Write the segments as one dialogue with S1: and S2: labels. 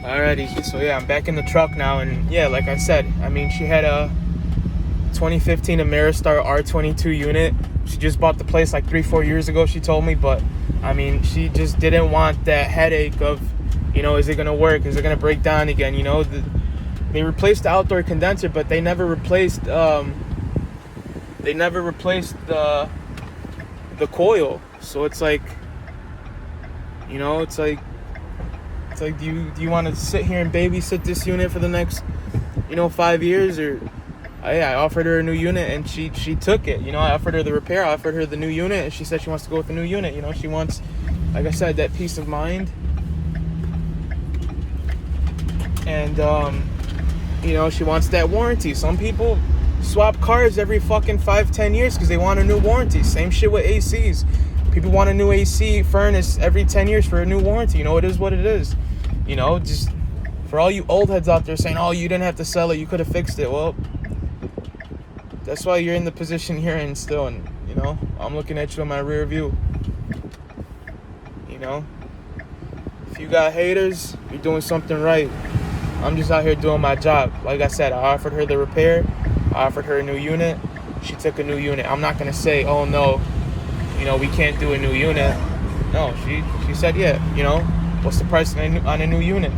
S1: Alrighty, so yeah, I'm back in the truck now, and yeah, like I said, I mean, she had a 2015 Ameristar R22 unit. She just bought the place like 3-4 years ago, she told me, but I mean, she just didn't want that headache of, is it gonna work? Is it gonna break down again? They replaced the outdoor condenser, but they never replaced the coil. So it's like, do you want to sit here and babysit this unit for the next 5 years? Or I offered her a new unit and she took it. I offered her the repair, I offered her the new unit, and she said she wants to go with the new unit. She wants, like I said, that peace of mind. And she wants that warranty. Some people swap cars every fucking 5-10 years because they want a new warranty. Same shit with ACs. People want a new AC furnace every 10 years for a new warranty. It is what it is. Just for all you old heads out there saying, oh, you didn't have to sell it, you could have fixed it. Well, that's why you're in the position you're in still. And, I'm looking at you in my rear view. If you got haters, you're doing something right. I'm just out here doing my job. Like I said, I offered her the repair. I offered her a new unit. She took a new unit. I'm not going to say, oh, no, we can't do a new unit. No, she said, yeah, what's the price on a new unit?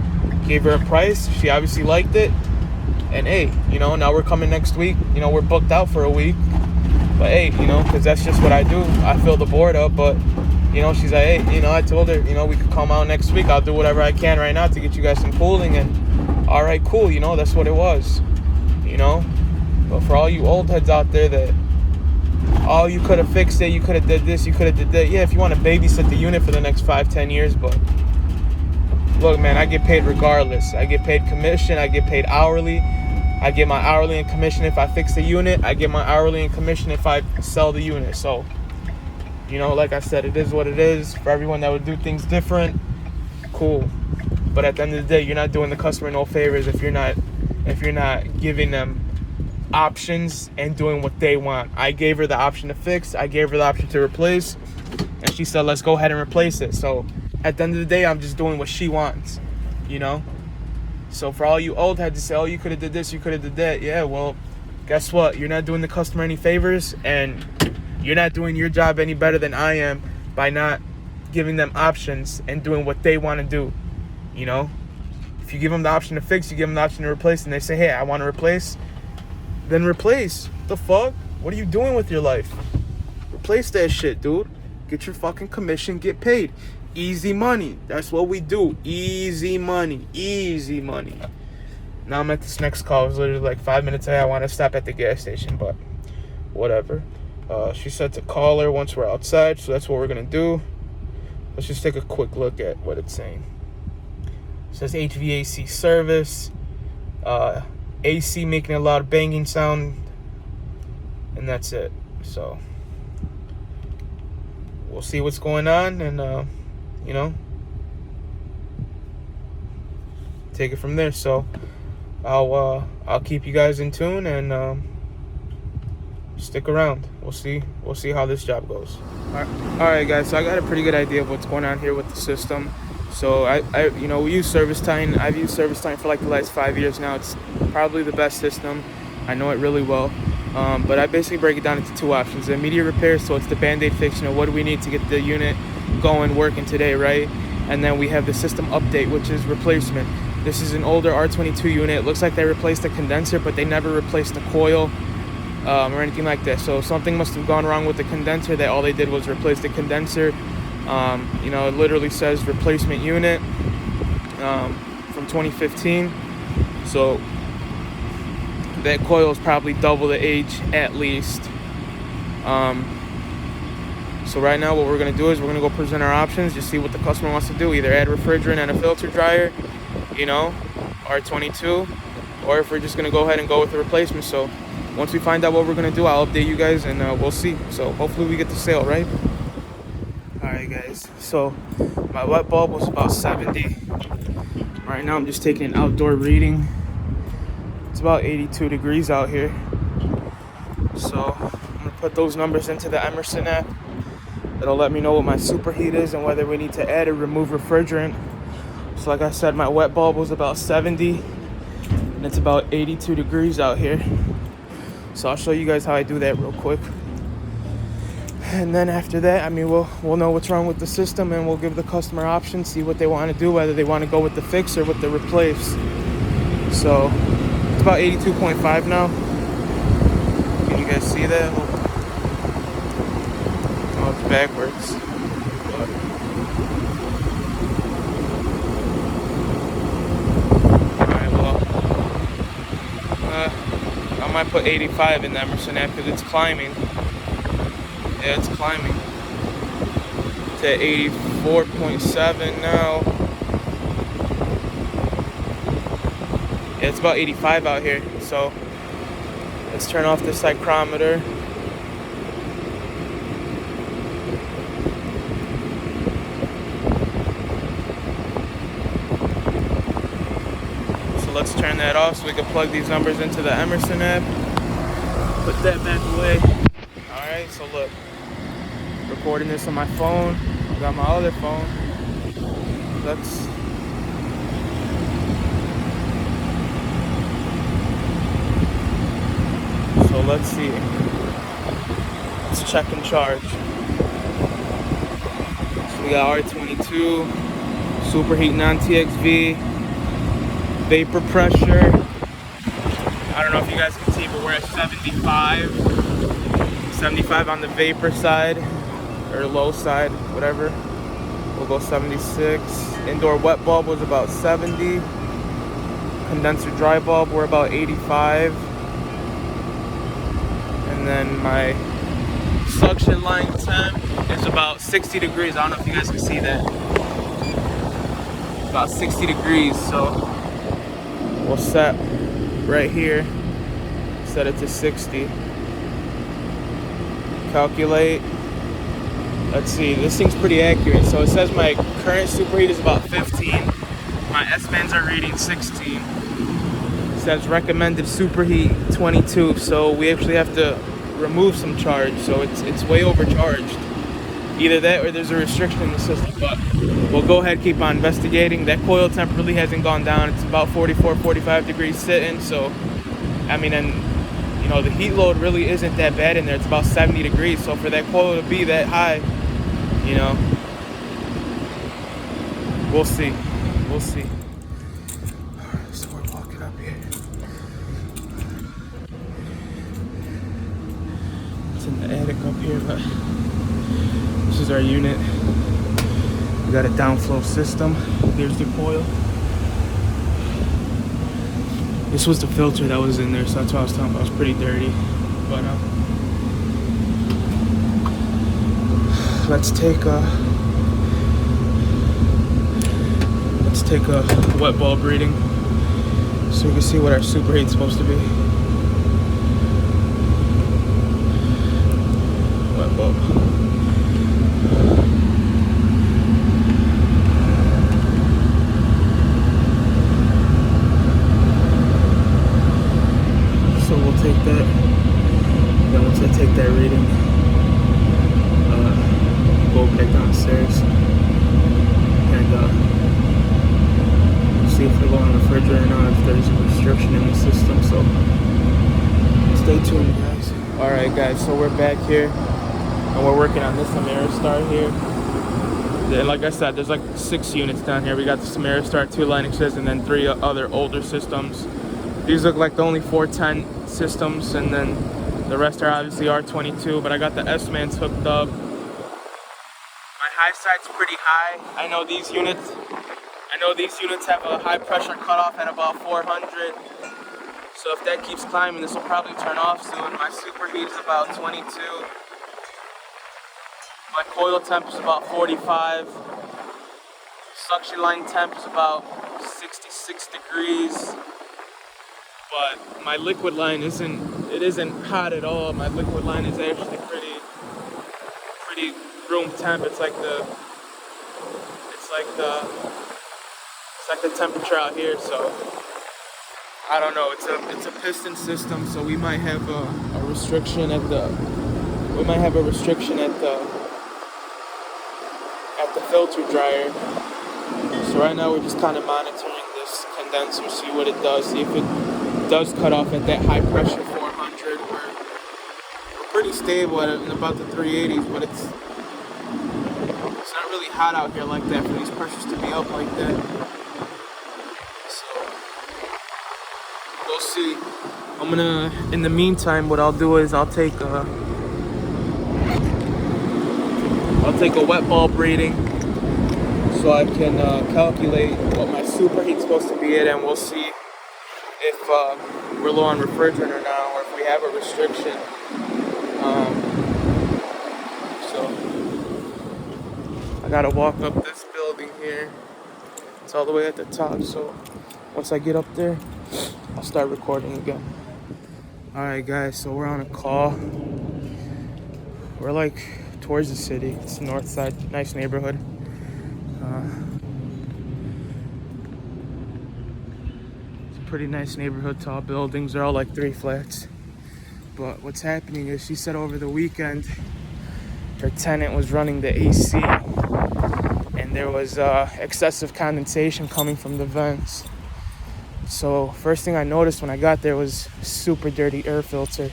S1: Gave her a price. She obviously liked it. And, hey, now we're coming next week. We're booked out for a week. But, hey, because that's just what I do. I fill the board up. But, she's like, hey, I told her, we could come out next week. I'll do whatever I can right now to get you guys some cooling. And, all right, cool. That's what it was. But for all you old heads out there that, oh, you could have fixed it, you could have did this, you could have did that. Yeah, if you want to babysit the unit for the next 5-10 years, but look, man, I get paid regardless. I get paid commission, I get paid hourly. I get my hourly and commission if I fix the unit. I get my hourly and commission if I sell the unit. So, like I said, it is what it is. For everyone that would do things different, cool. But at the end of the day, you're not doing the customer no favors if you're not giving them options and doing what they want. I gave her the option to fix, I gave her the option to replace, and she said let's go ahead and replace it. So at the end of the day, I'm just doing what she wants. So for all you old heads to say, oh, you could have did this, you could have did that, yeah, well, guess what, you're not doing the customer any favors, and you're not doing your job any better than I am by not giving them options and doing what they want to do. If you give them the option to fix, you give them the option to replace, and they say, hey, I want to replace, then replace. What the fuck? What are you doing with your life? Replace that shit, dude. Get your fucking commission, get paid. Easy money. That's what we do. Easy money. Easy money. Now I'm at this next call. It was literally like 5 minutes away. I want to stop at the gas station, but whatever. She said to call her once we're outside, so that's what we're going to do. Let's just take a quick look at what it's saying. It says HVAC service. AC making a loud banging sound, and that's it. So we'll see what's going on, and take it from there. So I'll keep you guys in tune, and stick around. We'll see how this job goes. All right, guys. So I got a pretty good idea of what's going on here with the system. So I we use ServiceTime. I've used ServiceTime for like the last 5 years now. It's probably the best system. I know it really well. But I basically break it down into two options: the immediate repair, so it's the band-aid fix. What do we need to get the unit going, working today, right? And then we have the system update, which is replacement. This is an older R22 unit. It looks like they replaced the condenser, but they never replaced the coil or anything like that. So something must have gone wrong with the condenser, that all they did was replace the condenser. It literally says replacement unit from 2015. So that coil is probably double the age at least. So right now what we're going to do is we're going to go present our options, just see what the customer wants to do. Either add refrigerant and a filter dryer, R22, or if we're just going to go ahead and go with the replacement. So once we find out what we're going to do, I'll update you guys, and we'll see. So hopefully we get the sale, right? Alright guys, so my wet bulb was about 70. Right now I'm just taking an outdoor reading. It's about 82 degrees out here. So I'm going to put those numbers into the Emerson app. It'll let me know what my superheat is and whether we need to add or remove refrigerant. So like I said, my wet bulb was about 70 and it's about 82 degrees out here. So I'll show you guys how I do that real quick. And then after that, I mean, we'll know what's wrong with the system and we'll give the customer options, see what they want to do, whether they want to go with the fix or with the replace. So it's about 82.5 now. Can you guys see that? Oh, it's backwards. Alright, well, I might put 85 in the Emerson app because it's climbing. Yeah, it's climbing. It's at 84.7 now. Yeah, it's about 85 out here. So let's turn off the psychrometer. So let's turn that off so we can plug these numbers into the Emerson app. Put that back away. Alright, so look. Recording this on my phone. I got my other phone. So let's see. Let's check and charge. So we got R22, superheat non-TXV, vapor pressure. I don't know if you guys can see, but we're at 75. 75 on the vapor side. Or low side, whatever. We'll go 76. Indoor wet bulb was about 70. Condenser dry bulb, we're about 85. And then my suction line temp is about 60 degrees. I don't know if you guys can see that. About 60 degrees, so we'll set right here. Set it to 60. Calculate. Let's see, this thing's pretty accurate. So it says my current superheat is about 15. My S-bands are reading 16. It says recommended superheat 22. So we actually have to remove some charge. So it's way overcharged. Either that or there's a restriction in the system. But we'll go ahead and keep on investigating. That coil temp really hasn't gone down. It's about 44, 45 degrees sitting. So, I mean, and you know, the heat load really isn't that bad in there. It's about 70 degrees. So for that coil to be that high, you know, we'll see. We'll see. Alright, so we're walking up here. It's in the attic up here, but this is our unit. We got a downflow system. There's the coil. This was the filter that was in there, so that's what I was talking about. It was pretty dirty. But let's take a wet bulb reading so we can see what our superheat's supposed to be. Wet bulb. So we'll take that. Then once I take that reading, go back downstairs and see if they go on the refrigerator or not, if there's a restriction in the system. So stay tuned, guys. Alright guys, so we're back here and we're working on this Ameristar here. And like I said, there's like 6 units down here. We got this Ameristar, 2 Linuxes, and then 3 other older systems. These look like the only 410 systems, and then the rest are obviously R22, but I got the S-Mans hooked up. High side's pretty high. I know these units have a high pressure cutoff at about 400. So if that keeps climbing, this will probably turn off soon. My superheat is about 22. My coil temp is about 45. Suction line temp is about 66 degrees. But my liquid line isn't hot at all. My liquid line is actually pretty room temp. It's like the temperature out here. So I don't know. It's a piston system, so we might have a restriction at the filter dryer. So right now we're just kind of monitoring this condenser, see what it does, see if it does cut off at that high pressure 400. We're pretty stable at about the 380s, but it's not really hot out here like that for these pressures to be up like that. So we'll see. I'm gonna, in the meantime, what I'll do is I'll take a wet bulb reading so I can calculate what my superheat's supposed to be at, and we'll see if we're low on refrigerant or not, or if we have a restriction. So I gotta walk up this building here. It's all the way at the top, so once I get up there, I'll start recording again. Alright guys, so we're on a call. We're like towards the city. It's the north side, nice neighborhood. It's a pretty nice neighborhood, tall buildings. They're all like 3 flats. But what's happening is she said over the weekend her tenant was running the AC and there was excessive condensation coming from the vents. So first thing I noticed when I got there was super dirty air filter.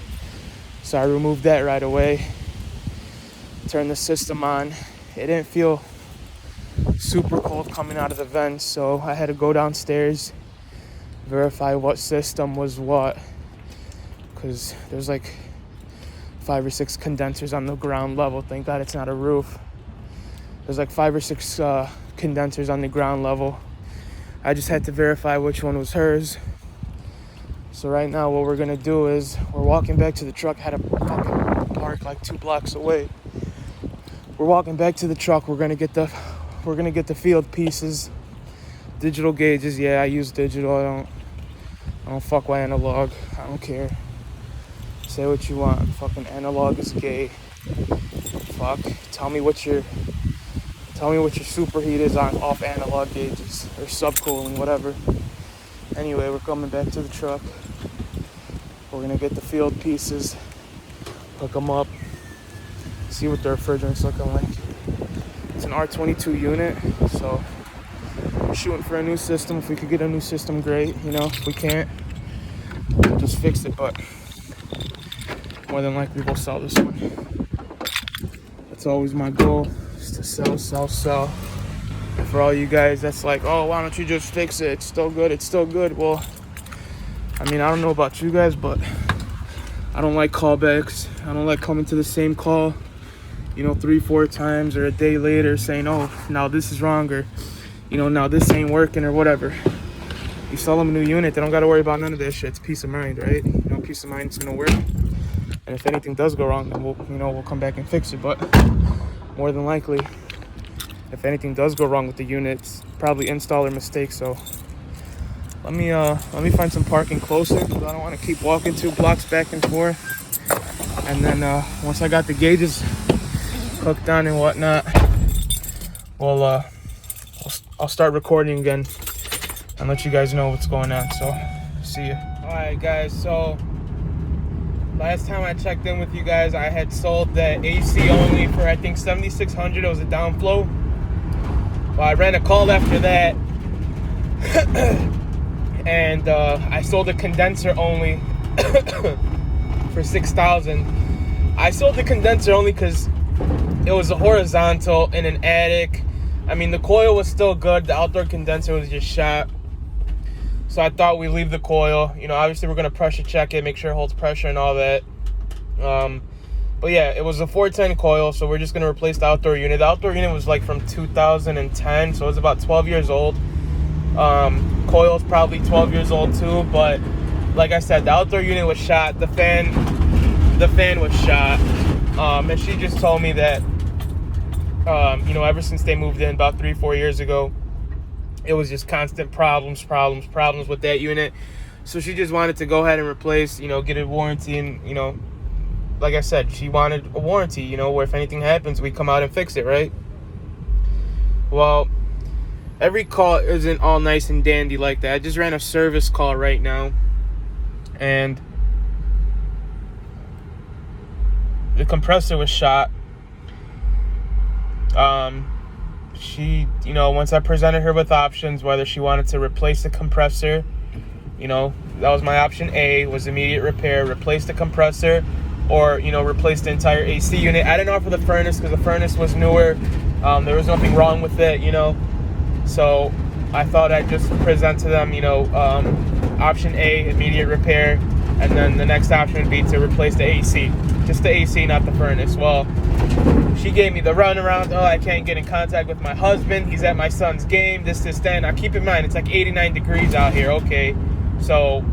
S1: So I removed that right away. Turned the system on. It didn't feel super cold coming out of the vents, so I had to go downstairs, verify what system was what, because there's like 5 or 6 condensers on the ground level. Thank God it's not a roof. There's like 5 or 6 condensers on the ground level. I just had to verify which one was hers. So right now what we're gonna do is we're walking back to the truck. Had a fucking park like 2 blocks away. We're walking back to the truck. We're gonna get the field pieces, digital gauges. Yeah, I use digital. I don't fuck with analog. I don't care. Say what you want. Fucking analog is gay. Fuck. Tell me what your superheat is off analog gauges or subcooling, whatever. Anyway, we're coming back to the truck. We're gonna get the field pieces, hook them up, see what the refrigerant's looking like. It's an R22 unit, so we're shooting for a new system. If we could get a new system, great. You know, if we can't, we'll just fix it. But more than likely, we'll sell this one. That's always my goal, is to sell. And for all you guys that's like, oh, why don't you just fix it? It's still good. Well, I mean, I don't know about you guys, but I don't like callbacks. I don't like coming to the same call, 3-4 times or a day later saying, oh, now this is wrong, or, now this ain't working or whatever. You sell them a new unit, they don't got to worry about none of that shit. It's peace of mind, right? Peace of mind, it's going to work. And if anything does go wrong, then we'll come back and fix it. But more than likely, if anything does go wrong with the unit, it's probably installer mistake. So let me find some parking closer, because I don't want to keep walking 2 blocks back and forth. And then once I got the gauges hooked on and whatnot, I'll start recording again and let you guys know what's going on. So see you. All right, guys. So last time I checked in with you guys, I had sold that AC only for I think $7,600. It was a downflow. Well, I ran a call after that, and I sold a condenser only for $6,000. I sold the condenser only because it was a horizontal in an attic. I mean, the coil was still good. The outdoor condenser was just shot. So I thought we'd leave the coil. Obviously we're going to pressure check it, make sure it holds pressure and all that. But yeah, it was a 410 coil, so we're just going to replace the outdoor unit. The outdoor unit was like from 2010, so it was about 12 years old. Coil's probably 12 years old too, but like I said, the outdoor unit was shot. The fan was shot. And she just told me that, ever since they moved in about 3-4 years ago, it was just constant problems with that unit. So she just wanted to go ahead and replace, get a warranty. And, like I said, she wanted a warranty, where if anything happens, we come out and fix it, right? Well, every call isn't all nice and dandy like that. I just ran a service call right now, and the compressor was shot. she, once I presented her with options, whether she wanted to replace the compressor, that was my option A, was immediate repair, replace the compressor, or, replace the entire AC unit. I didn't offer the furnace because the furnace was newer. There was nothing wrong with it, So I thought I'd just present to them, option A, immediate repair, and then the next option would be to replace the AC. Just the AC, not the furnace. Well, she gave me the runaround. Oh, I can't get in contact with my husband. He's at my son's game, this, that. Now, keep in mind, it's like 89 degrees out here. Okay, so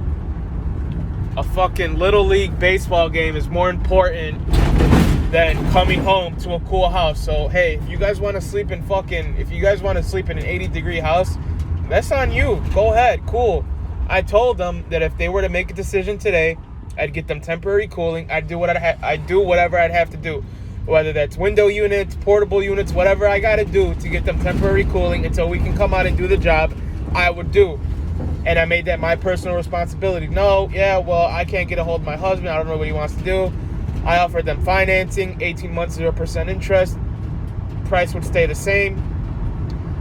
S1: a fucking Little League baseball game is more important than coming home to a cool house. So, hey, if you guys want to sleep in an 80-degree house, that's on you. Go ahead. Cool. I told them that if they were to make a decision today, I'd get them temporary cooling. I'd do whatever I'd have to do. Whether that's window units, portable units, whatever I got to do to get them temporary cooling until we can come out and do the job, I would do. And I made that my personal responsibility. I can't get a hold of my husband. I don't know what he wants to do. I offered them financing, 18 months, 0% interest. Price would stay the same.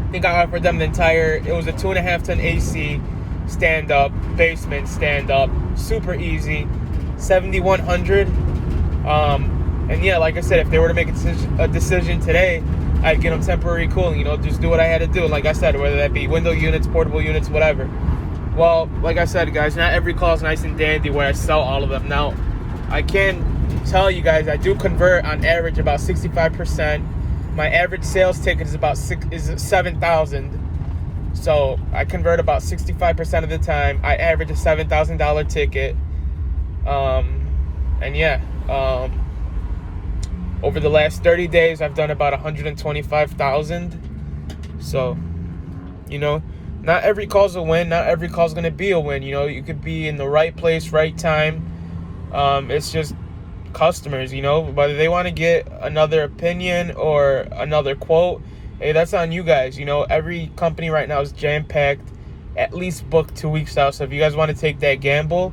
S1: I think I offered them it was a 2.5-ton AC, stand-up, basement stand-up, super easy, $7,100. And yeah, like I said, if they were to make a decision today, I'd get them temporary cooling, just do what I had to do. Like I said, whether that be window units, portable units, whatever. Well, like I said, guys, not every call is nice and dandy where I sell all of them. Now, I can tell you guys, I do convert on average about 65%. My average sales ticket is about $7,000. So I convert about 65% of the time. I average a $7,000 ticket. Over the last 30 days, I've done about 125,000. So, not every call's a win. Not every call's going to be a win. You could be in the right place, right time. It's just customers, whether they want to get another opinion or another quote. Hey, that's on you guys. Every company right now is jam-packed, at least booked 2 weeks out. So if you guys want to take that gamble,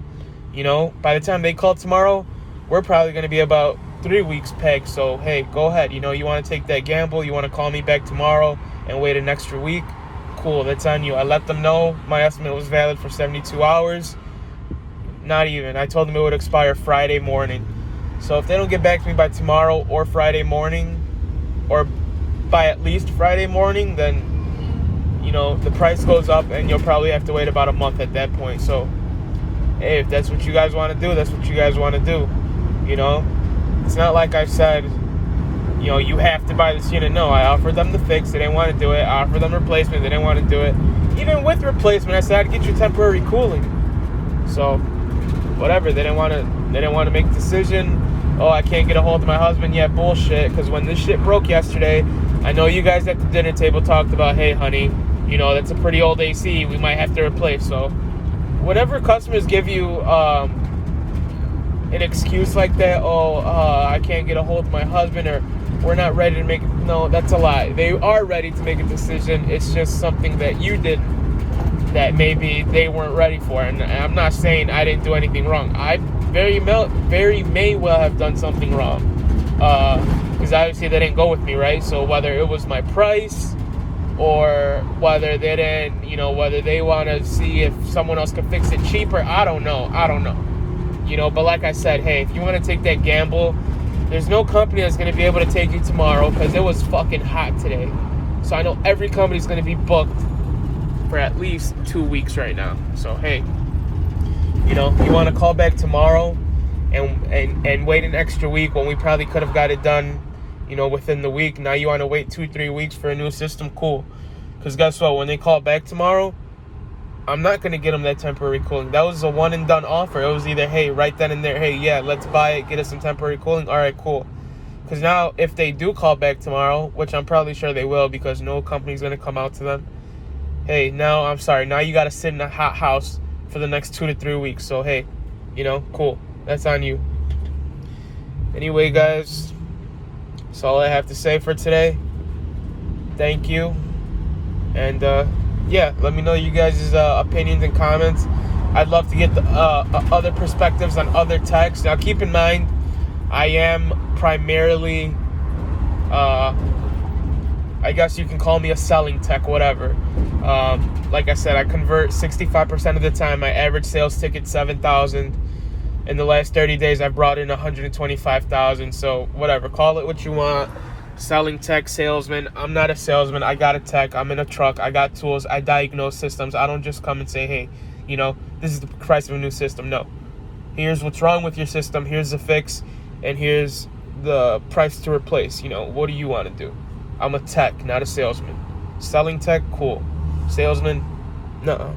S1: by the time they call tomorrow, we're probably going to be about 3 weeks pegged. So, hey, go ahead. You want to take that gamble. You want to call me back tomorrow and wait an extra week. Cool, that's on you. I let them know my estimate was valid for 72 hours. Not even. I told them it would expire Friday morning. So if they don't get back to me by tomorrow or Friday morning, or by at least Friday morning, then, the price goes up and you'll probably have to wait about a month at that point. So, hey, if that's what you guys want to do, that's what you guys want to do. It's not like I said, you have to buy this unit. No, I offered them the fix. They didn't want to do it. I offered them replacement. They didn't want to do it. Even with replacement, I said I'd get you temporary cooling. So, whatever. They didn't want to make a decision. Oh, I can't get a hold of my husband. Yeah, bullshit. Because when this shit broke yesterday, I know you guys at the dinner table talked about, hey, honey, that's a pretty old AC. We might have to replace. So, whenever customers give you an excuse like that, I can't get a hold of my husband, or we're not ready to make, no, that's a lie. They are ready to make a decision. It's just something that you did that maybe they weren't ready for. And I'm not saying I didn't do anything wrong. I very may well have done something wrong, because obviously they didn't go with me, right? So whether it was my price, or whether they didn't, whether they want to see if someone else could fix it cheaper, I don't know. But like I said, hey, if you want to take that gamble, there's no company that's going to be able to take you tomorrow, because it was fucking hot today. So I know every company's going to be booked for at least 2 weeks right now. So, hey, you want to call back tomorrow and wait an extra week when we probably could have got it done, within the week. Now you want to wait 2-3 weeks for a new system? Cool. Because guess what? When they call back tomorrow, I'm not going to get them that temporary cooling. That was a one and done offer. It was either, hey, right then and there, hey, yeah, let's buy it, get us some temporary cooling. All right, cool. Because now if they do call back tomorrow, which I'm probably sure they will, because no company's going to come out to them, hey, now I'm sorry. Now you got to sit in a hot house for the next 2 to 3 weeks. So, hey, cool. That's on you. Anyway, guys, that's all I have to say for today. Thank you. And, yeah, let me know you guys' opinions and comments. I'd love to get the other perspectives on other techs. Now, keep in mind, I am primarily I guess you can call me a selling tech, whatever. Like I said, I convert 65% of the time. My average sales ticket, 7,000. In the last 30 days, I've brought in 125,000. So whatever, call it what you want. Selling tech, salesman. I'm not a salesman. I got a tech. I'm in a truck. I got tools. I diagnose systems. I don't just come and say, hey, this is the price of a new system. No. Here's what's wrong with your system. Here's the fix. And here's the price to replace. What do you want to do? I'm a tech, not a salesman. Selling tech, cool. Salesman, no.